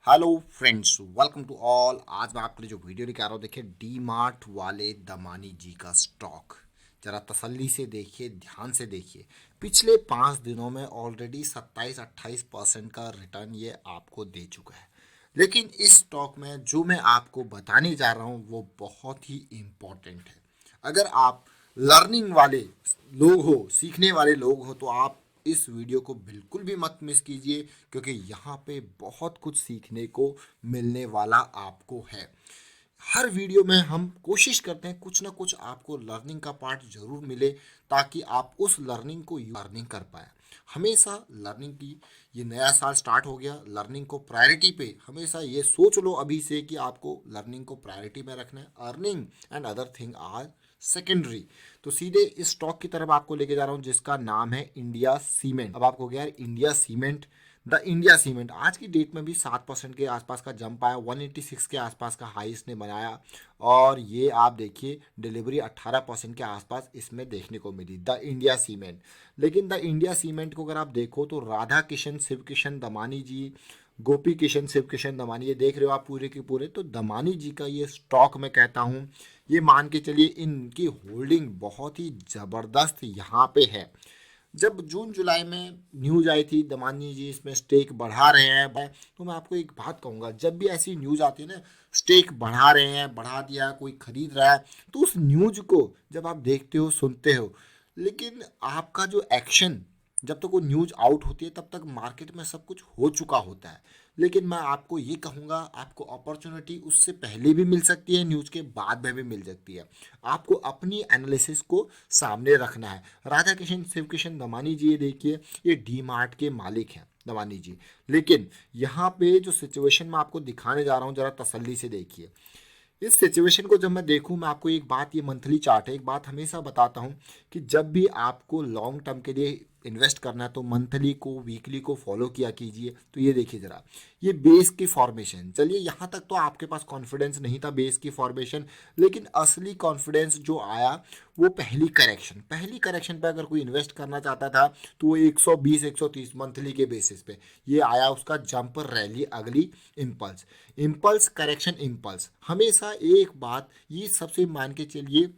Hello friends, welcome to all. आज मैं आपके लिए जो वीडियो लेके आ रहा हूँ, देखिए डी मार्ट वाले दमानी जी का स्टॉक जरा तसल्ली से देखिए, ध्यान से देखिए। पिछले 5 दिनों में ऑलरेडी 27-28% का रिटर्न ये आपको दे चुका है। लेकिन इस स्टॉक में जो मैं आपको बताने जा रहा हूँ वो बहुत ही इम्पोर्टेंट है। अगर आप लर्निंग वाले लोग हो, सीखने वाले लोग हो, तो आप इस वीडियो को बिल्कुल भी मत मिस कीजिए, क्योंकि यहाँ पे बहुत कुछ सीखने को मिलने वाला आपको है। हर वीडियो में हम कोशिश करते हैं कुछ ना कुछ आपको लर्निंग का पार्ट जरूर मिले, ताकि आप उस लर्निंग को लर्निंग कर पाए। हमेशा लर्निंग की, ये नया साल स्टार्ट हो गया, लर्निंग को प्रायोरिटी पे हमेशा ये सोच लो अभी से कि आपको लर्निंग को प्रायोरिटी में रखना है। Earning and other thing are secondary. तो सीधे इस स्टॉक की तरफ आपको लेके जा रहा हूं जिसका नाम है इंडिया सीमेंट। अब आपको क्या है, India cement, the India cement आज की डेट में भी 7% के आसपास का जंप आया, 186 के आसपास का हाई इसने बनाया। और ये आप देखिए डिलीवरी 18% के आसपास इसमें देखने को मिली, द इंडिया सीमेंट। लेकिन द इंडिया सीमेंट को अगर आप देखो तो राधा किशन, शिव किशन दमानी जी, गोपी किशन, शिव किशन दमानी, ये देख रहे हो आप पूरे के पूरे। तो दमानी जी का ये स्टॉक मैं कहता हूँ, ये मान के चलिए इनकी होल्डिंग बहुत ही ज़बरदस्त यहाँ पे है। जब जून जुलाई में न्यूज आई थी दमानी जी इसमें स्टेक बढ़ा रहे हैं, तो मैं आपको एक बात कहूंगा, जब भी ऐसी न्यूज आती है ना, स्टेक बढ़ा रहे हैं, बढ़ा दिया, कोई खरीद रहा है, तो उस न्यूज को जब आप देखते हो, सुनते हो, लेकिन आपका जो एक्शन, जब तक वो न्यूज आउट होती है तब तक मार्केट में सब कुछ हो चुका होता है। लेकिन मैं आपको ये कहूँगा, आपको अपॉर्चुनिटी उससे पहले भी मिल सकती है, न्यूज के बाद में भी मिल सकती है। आपको अपनी एनालिसिस को सामने रखना है। राधा किशन, शिव किशन दमानी जी, ये देखिए, ये डी मार्ट के मालिक हैं दमानी जी। लेकिन यहाँ पे जो सिचुएशन मैं आपको दिखाने जा रहा हूँ, जरा तसल्ली से देखिए। इस सिचुएशन को जब मैं देखूं, मैं आपको एक बात, ये मंथली चार्ट है, एक बात हमेशा बताता हूं कि जब भी आपको लॉन्ग टर्म के लिए इन्वेस्ट करना है तो मंथली को, वीकली को फॉलो किया कीजिए। तो ये देखिए जरा, ये बेस की फॉर्मेशन, चलिए यहाँ तक तो आपके पास कॉन्फिडेंस नहीं था बेस की फॉर्मेशन, लेकिन असली कॉन्फिडेंस जो आया वो पहली करेक्शन पे अगर कोई इन्वेस्ट करना चाहता था तो वो 120 130 मंथली के बेसिस पे ये आया, उसका जंपर रैली, अगली इम्पल्स, इम्पल्स करेक्शन, इम्पल्स। हमेशा एक बात ये सबसे मान के चलिए,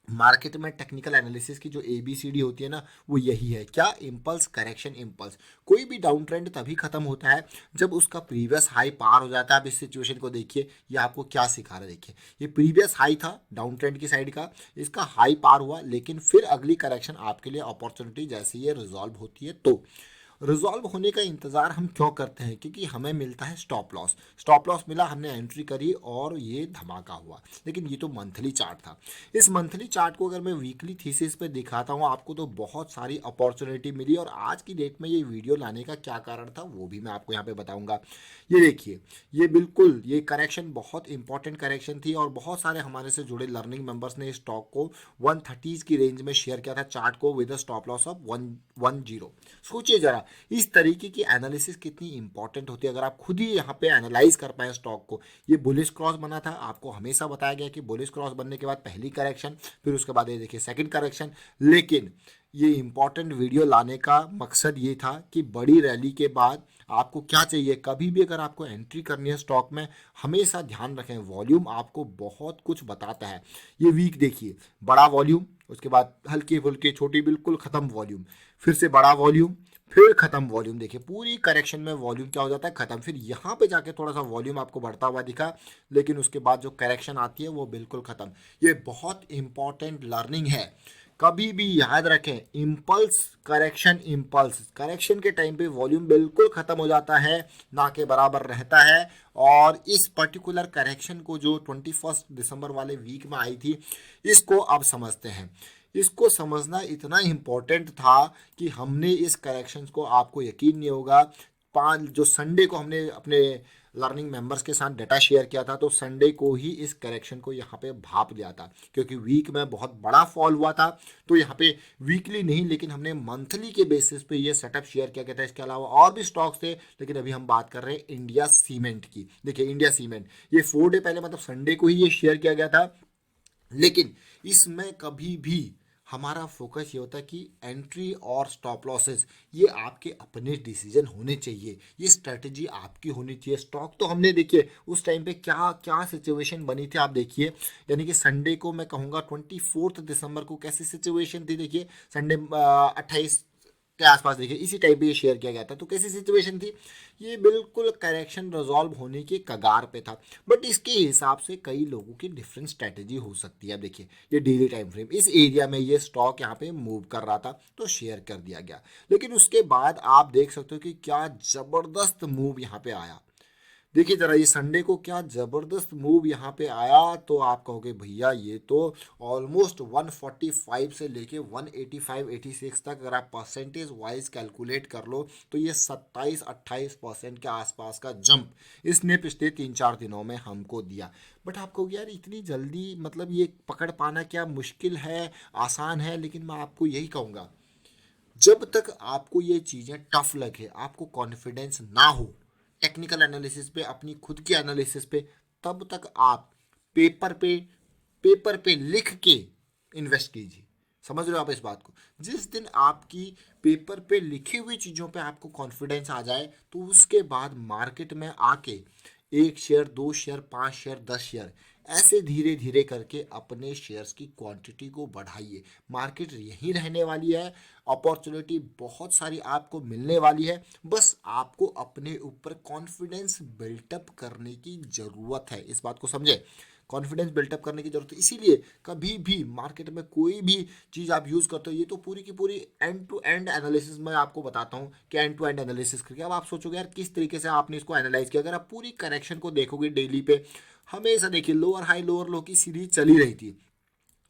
मार्केट में टेक्निकल एनालिसिस की जो ABCD होती है ना, वो यही है, क्या, इम्पल्स करेक्शन इम्पल्स। कोई भी डाउन ट्रेंड तभी खत्म होता है जब उसका प्रीवियस हाई पार हो जाता है। अब इस सिचुएशन को देखिए, ये आपको क्या सिखा रहा है, देखिए ये प्रीवियस हाई था डाउन ट्रेंड की साइड का, इसका हाई पार हुआ, लेकिन फिर अगली करेक्शन आपके लिए अपॉर्चुनिटी जैसे ये रिजॉल्व होती है। तो रिजॉल्व होने का इंतजार हम क्यों करते हैं, क्योंकि हमें मिलता है स्टॉप लॉस। स्टॉप लॉस मिला, हमने एंट्री करी और ये धमाका हुआ। लेकिन ये तो मंथली चार्ट था। इस मंथली चार्ट को अगर मैं वीकली थीसिस पे दिखाता हूँ आपको, तो बहुत सारी अपॉर्चुनिटी मिली। और आज की डेट में ये वीडियो लाने का क्या कारण था वो भी मैं आपको यहाँ पे बताऊंगा। ये देखिए, ये बिल्कुल, ये करेक्शन बहुत इंपॉर्टेंट करेक्शन थी, और बहुत सारे हमारे से जुड़े लर्निंग मेंबर्स ने स्टॉक को 130 की रेंज में शेयर किया था, चार्ट को विद स्टॉप लॉस ऑफ 110। सोचिए जरा, इस तरीके की एनालिसिस कितनी इंपॉर्टेंट होती है, अगर आप खुद ही यहाँ पे एनालाइज कर पाए स्टॉक को। ये बुलिश क्रॉस बना था, आपको हमेशा बताया गया कि बुलिश क्रॉस बनने के बाद पहली करेक्शन, फिर उसके बाद ये देखिए सेकंड करेक्शन। लेकिन ये इंपॉर्टेंट वीडियो लाने का मकसद ये था कि बड़ी रैली के बाद आपको क्या चाहिए, कभी भी अगर आपको एंट्री करनी है स्टॉक में, हमेशा ध्यान रखें वॉल्यूम आपको बहुत कुछ बताता है। ये वीक देखिए, बड़ा वॉल्यूम, उसके बाद हल्की फुल्की छोटी बिल्कुल खत्म वॉल्यूम, फिर से बड़ा वॉल्यूम, फिर खत्म वॉल्यूम। देखिए पूरी करेक्शन में वॉल्यूम क्या हो जाता है, खत्म। फिर यहाँ पे जाके थोड़ा सा वॉल्यूम आपको बढ़ता हुआ दिखा, लेकिन उसके बाद जो करेक्शन आती है वो बिल्कुल खत्म। ये बहुत इंपॉर्टेंट लर्निंग है, कभी भी याद रखें। इम्पल्स करेक्शन, इम्पल्स करेक्शन के टाइम पे वॉल्यूम बिल्कुल खत्म हो जाता है, ना के बराबर रहता है। और इस पर्टिकुलर करेक्शन को जो 21 दिसंबर वाले वीक में आई थी, इसको अब समझते हैं। इसको समझना इतना इम्पोर्टेंट था कि हमने इस करेक्शंस को, आपको यकीन नहीं होगा, पाँच जो संडे को हमने अपने लर्निंग मेंबर्स के साथ डेटा शेयर किया था, तो संडे को ही इस करेक्शन को यहाँ पे भाप लिया था, क्योंकि वीक में बहुत बड़ा फॉल हुआ था। तो यहाँ पे वीकली नहीं, लेकिन हमने मंथली के बेसिस पे ये सेटअप शेयर किया गया था। इसके अलावा और भी स्टॉक्स थे, लेकिन अभी हम बात कर रहे हैं इंडिया सीमेंट की। देखिए इंडिया सीमेंट, ये 4 डे पहले, मतलब संडे को ही ये शेयर किया गया था। लेकिन इसमें कभी भी हमारा फोकस ये होता है कि एंट्री और स्टॉप लॉसेस ये आपके अपने डिसीजन होने चाहिए, ये स्ट्रेटजी आपकी होनी चाहिए। स्टॉक तो हमने देखिए उस टाइम पे क्या क्या सिचुएशन बनी थी आप देखिए, यानी कि संडे को मैं कहूँगा 24 दिसंबर को कैसी सिचुएशन थी देखिए, संडे 28 के आसपास देखिए इसी टाइप पे ये शेयर किया गया था। तो कैसी सिचुएशन थी, ये बिल्कुल करेक्शन रिजॉल्व होने के कगार पे था। बट इसके हिसाब से कई लोगों की डिफरेंट स्ट्रेटेजी हो सकती है। अब देखिए ये डेली टाइम फ्रेम इस एरिया में ये स्टॉक यहाँ पे मूव कर रहा था तो शेयर कर दिया गया, लेकिन उसके बाद आप देख सकते हो कि क्या जबरदस्त मूव यहाँ पे आया। देखिए जरा ये संडे को क्या जबरदस्त मूव यहाँ पे आया, तो आप कहोगे भैया ये तो ऑलमोस्ट 145 से लेके 185-86 तक अगर आप परसेंटेज वाइज कैलकुलेट कर लो तो ये 27-28% के आसपास का जंप इसने पिछले 3-4 दिनों में हमको दिया। बट आप कहोगे यार इतनी जल्दी, मतलब ये पकड़ पाना क्या मुश्किल है आसान है, लेकिन मैं आपको यही कहूँगा जब तक आपको ये चीज़ें टफ लगे, आपको कॉन्फिडेंस ना हो टेक्निकल एनालिसिस पे, अपनी खुद की एनालिसिस पे, तब तक आप पेपर पे पेपर पे लिख के इन्वेस्ट कीजिए। समझ रहे हो आप इस बात को? जिस दिन आपकी पेपर पे लिखी हुई चीज़ों पे आपको कॉन्फिडेंस आ जाए तो उसके बाद मार्केट में आके 1 शेयर 2 शेयर 5 शेयर 10 शेयर ऐसे धीरे धीरे करके अपने शेयर्स की क्वांटिटी को बढ़ाइए। मार्केट यहीं रहने वाली है, अपॉर्चुनिटी बहुत सारी आपको मिलने वाली है, बस आपको अपने ऊपर कॉन्फिडेंस बिल्टअप करने की ज़रूरत है। इस बात को समझे, कॉन्फिडेंस बिल्टअप करने की जरूरत है। इसीलिए कभी भी मार्केट में कोई भी चीज़ आप यूज़ करते हो, ये तो पूरी की पूरी एंड टू एंड एनालिसिस मैं आपको बताता हूँ कि एंड टू एंड एनालिसिस करके अब आप सोचोगे यार किस तरीके से आपने इसको एनालाइज किया। अगर आप पूरी करेक्शन को देखोगे डेली पे, हमेशा देखिए लोअर लो की सीरीज चली रही थी,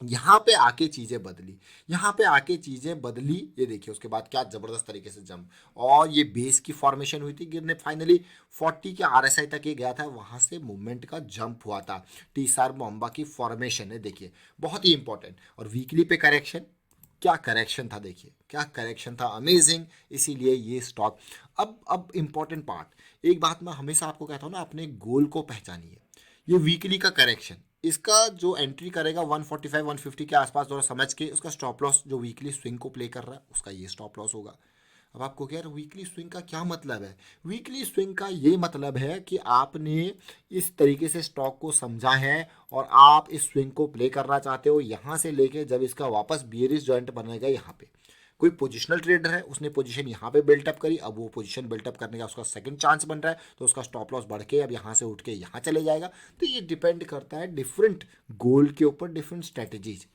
यहाँ पे आके चीजें बदली, यहाँ पे आके चीजें बदली, ये देखिए उसके बाद क्या जबरदस्त तरीके से जंप, और ये बेस की फॉर्मेशन हुई थी, गिरने फाइनली 40 के आरएसआई तक ये गया था, वहां से मूवमेंट का जंप हुआ था। टी सार बॉम्बा की फॉर्मेशन है देखिए, बहुत ही इंपॉर्टेंट। और वीकली पे करेक्शन, क्या करेक्शन था देखिए, क्या करेक्शन था, अमेजिंग। इसीलिए ये स्टॉक अब इंपॉर्टेंट पार्ट, एक बात मैं हमेशा आपको कहता हूँ ना, अपने गोल को पहचानिए। ये वीकली का करेक्शन, इसका जो एंट्री करेगा 145 150 के आसपास, थोड़ा समझ के उसका स्टॉप लॉस जो वीकली स्विंग को प्ले कर रहा है उसका ये स्टॉप लॉस होगा। अब आपको क्या यार वीकली स्विंग का क्या मतलब है, वीकली स्विंग का ये मतलब है कि आपने इस तरीके से स्टॉक को समझा है और आप इस स्विंग को प्ले करना चाहते हो, यहाँ से लेके जब इसका वापस बियरिश जॉइंट बनेगा यहाँ पे। कोई पोजिशनल ट्रेडर है, उसने पोजीशन यहाँ पे बिल्टअप करी, अब वो पोजीशन बिल्टअप करने का उसका सेकंड चांस बन रहा है, तो उसका स्टॉप लॉस बढ़ के अब यहाँ से उठ के यहाँ चले जाएगा। तो ये डिपेंड करता है डिफरेंट गोल के ऊपर, डिफरेंट स्ट्रेटजीज।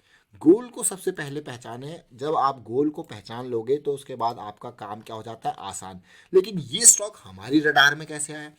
गोल को सबसे पहले पहचाने, जब आप गोल को पहचान लोगे तो उसके बाद आपका काम क्या हो जाता है, आसान। लेकिन ये स्टॉक हमारी रडार में कैसे आया,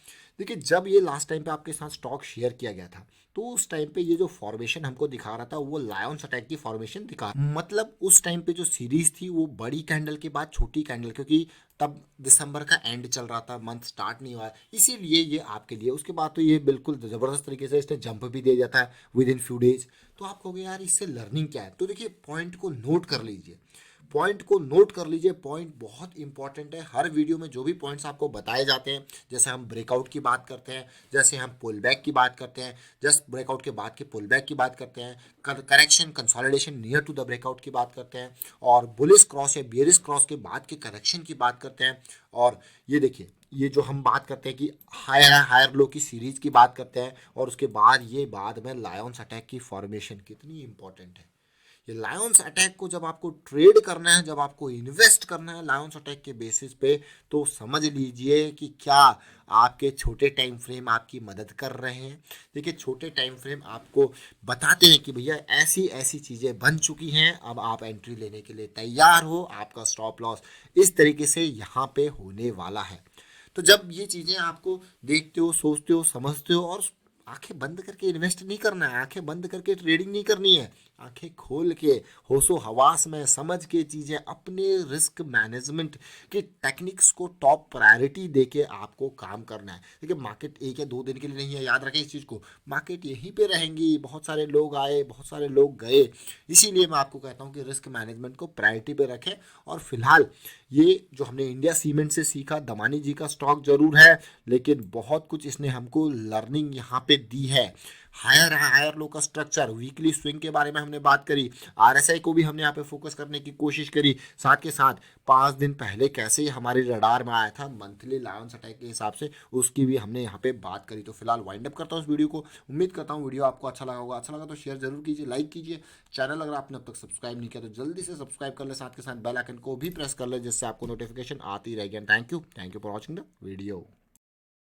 देखिए जब ये लास्ट टाइम पे आपके साथ स्टॉक शेयर किया गया था तो उस टाइम पे ये जो फॉर्मेशन हमको दिखा रहा था वो लायंस अटैक की फॉर्मेशन दिखा, मतलब उस टाइम पे जो सीरीज थी वो बड़ी कैंडल के बाद छोटी कैंडल, क्योंकि तब दिसंबर का एंड चल रहा था, मंथ स्टार्ट नहीं हुआ है, इसीलिए ये आपके लिए। उसके बाद तो ये बिल्कुल जबरदस्त तरीके से इसने जंप भी दे जाता है विद इन फ्यू डेज। तो आप कहोगे यार इससे लर्निंग क्या है, तो देखिए पॉइंट को नोट कर लीजिए, पॉइंट को नोट कर लीजिए, पॉइंट बहुत इंपॉर्टेंट है। हर वीडियो में जो भी पॉइंट्स आपको बताए जाते हैं, जैसे हम ब्रेकआउट की बात करते हैं, जैसे हम पुल बैक की बात करते हैं, जस्ट ब्रेकआउट के बाद के पुल बैक की बात करते हैं, correction consolidation near to the breakout की बात करते हैं, और बुलिश क्रॉस या बियरिश क्रॉस के बाद के करेक्शन की बात करते हैं, और ये देखिए ये जो हम बात करते हैं कि हायर लो की सीरीज की बात करते हैं, और उसके बाद ये बाद में लायंस अटैक की फॉर्मेशन कितनी इंपॉर्टेंट है। ये लायंस अटैक को जब आपको ट्रेड करना है, जब आपको इन्वेस्ट करना है लायंस अटैक के बेसिस पे, तो समझ लीजिए कि क्या आपके छोटे टाइम फ्रेम आपकी मदद कर रहे हैं। देखिए छोटे टाइम फ्रेम आपको बताते हैं कि भैया ऐसी ऐसी चीज़ें बन चुकी हैं, अब आप एंट्री लेने के लिए तैयार हो, आपका स्टॉप लॉस इस तरीके से यहाँ पे होने वाला है। तो जब ये चीज़ें आपको देखते हो, सोचते हो, समझते हो, और आंखें बंद करके इन्वेस्ट नहीं करना है, आंखें बंद करके ट्रेडिंग नहीं करनी है, आंखें खोल के होशो हवास में समझ के चीज़ें, अपने रिस्क मैनेजमेंट के टेक्निक्स को टॉप प्रायोरिटी देके आपको काम करना है। देखिए मार्केट 1 या 2 दिन के लिए नहीं है, याद रखें इस चीज़ को, मार्केट यहीं पे रहेंगी, बहुत सारे लोग आए बहुत सारे लोग गए, इसीलिए मैं आपको कहता हूँ कि रिस्क मैनेजमेंट को प्रायोरिटी पे रखें। और फिलहाल ये जो हमने इंडिया सीमेंट से सीखा, दमानी जी का स्टॉक जरूर है, लेकिन बहुत कुछ इसने हमको लर्निंग यहाँ पे पे दी है। हायर लो का स्ट्रक्चर, वीकली स्विंग के बारे में हमने बात करी, आरएसआई को भी हमने यहाँ पे फोकस करने की कोशिश करी, साथ के साथ 5 दिन पहले कैसे हमारे रडार में आया था मंथली लायंस अटैक के हिसाब से, उसकी भी हमने यहाँ पे बात करी। तो फिलहाल वाइंड अप करता हूँ इस वीडियो को। उम्मीद करता हूँ वीडियो आपको अच्छा लगा होगा। अच्छा लगा तो शेयर जरूर कीजिए, लाइक कीजिए। चैनल अगर आपने अब तक सब्सक्राइब नहीं किया तो जल्दी से सब्सक्राइब कर ले, साथ के साथ बेल आइकन को भी प्रेस कर ले, जिससे आपको नोटिफिकेशन आती रहेगी। Thank you for watching the video.